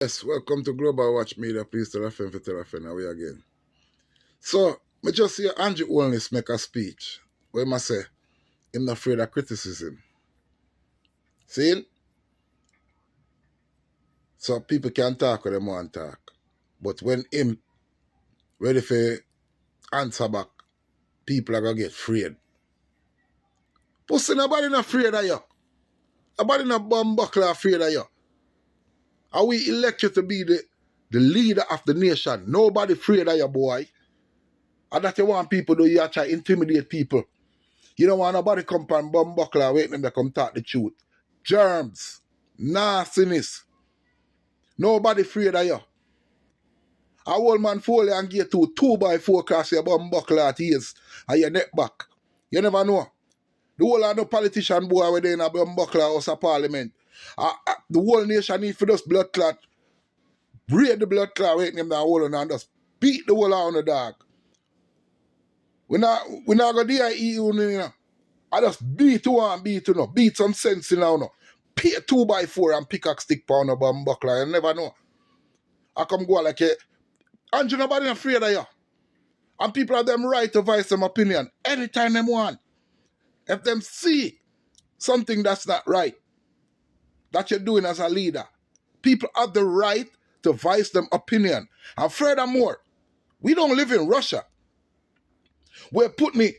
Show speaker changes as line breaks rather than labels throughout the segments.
Yes, welcome to Global Watch Media. Please tell a friend for tell a friend. How we again? So, me just see Andrew Holness make a speech where he say him not afraid of criticism. See? So people can talk when they want to talk. But when him ready for answer back, people are gonna get afraid. Pussy, nobody not afraid of you. Nobody not bum buckler afraid of you. Are we elected to be the leader of the nation? Nobody afraid of you, boy. And that you want people to you try intimidate people. You don't want nobody come and bum buckler waiting them to come talk the truth. Germs, nastiness. Nobody afraid of you. A old man fall and get to 2x4 cross your bum buckler at ears and your neck back. You never know. The whole of no politician boy where they in a bum buckler house of parliament. The whole nation need for this blood clot. Braid the blood clot waiting them down whole and just beat the whole on the dog. We not go there you know. I just beat you and beat you know. Beat some sense in now. Pay 2x4 and pickaxe stick pound a bum buckler. You never know. I come go like a Andrew nobody afraid of you. And people have them right to voice them opinion anytime they want. If them see something that's not right, that you're doing as a leader, people have the right to voice them opinion. And furthermore, we don't live in Russia. Where Putin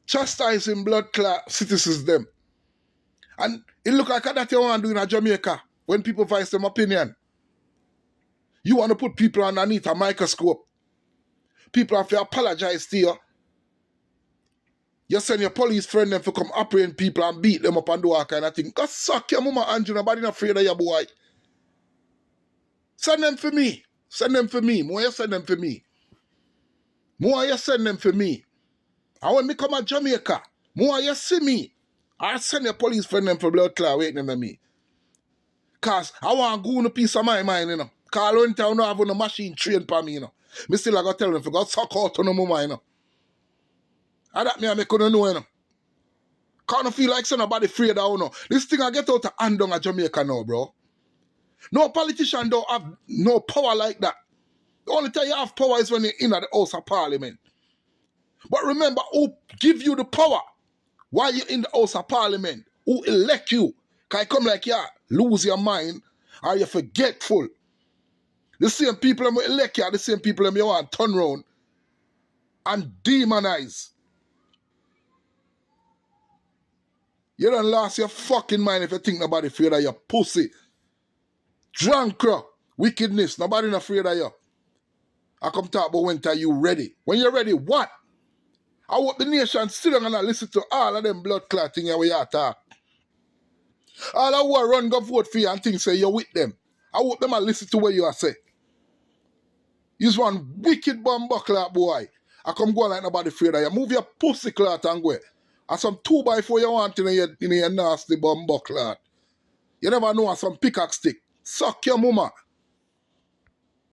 chastising blood clot citizens them. And it look like that you want to do in Jamaica when people voice them opinion. You want to put people underneath a microscope. People have to apologize to you. You send your police friend them to come apprehend people and beat them up and do all kind of thing. Go suck your mama, Andrew. Nobody not afraid of your boy. Send them for me. Send them for me. More you send them for me. More you send them for me. And when me come to Jamaica, more you see me. I send your police friend them for blood clot waiting for me. Cause I want to go on a piece of my mind, you know. Cause I don't have no machine trained for me, you know. Me still I got to tell them, for God suck out on the mama, you know. And that me I couldn't know, you know. Can't feel like somebody afraid of, you know. This thing I get out of hand down at Jamaica now, bro. No politician don't have no power like that. The only time you have power is when you're in at the House of Parliament. But remember, who give you the power while you're in the House of Parliament? Who elect you? Can I come like you lose your mind or you're forgetful? The same people who elect you are the same people who you want to turn around and demonize. You don't lost your fucking mind if you think nobody afraid of your pussy. Drunk, wickedness, nobody not afraid of you. I come talk about when you ready. When you're ready, what? I hope the nation sit down and listen to all of them blood clotting where you talk. All of who run go vote for you and think say you're with them. I hope them and listen to what you are say. You's one wicked bum buckler boy. I come go like nobody afraid of you. Move your pussy clot and go. And some 2x4 you want in your nasty bum buckler. You never know some pickaxe stick. Suck your mama.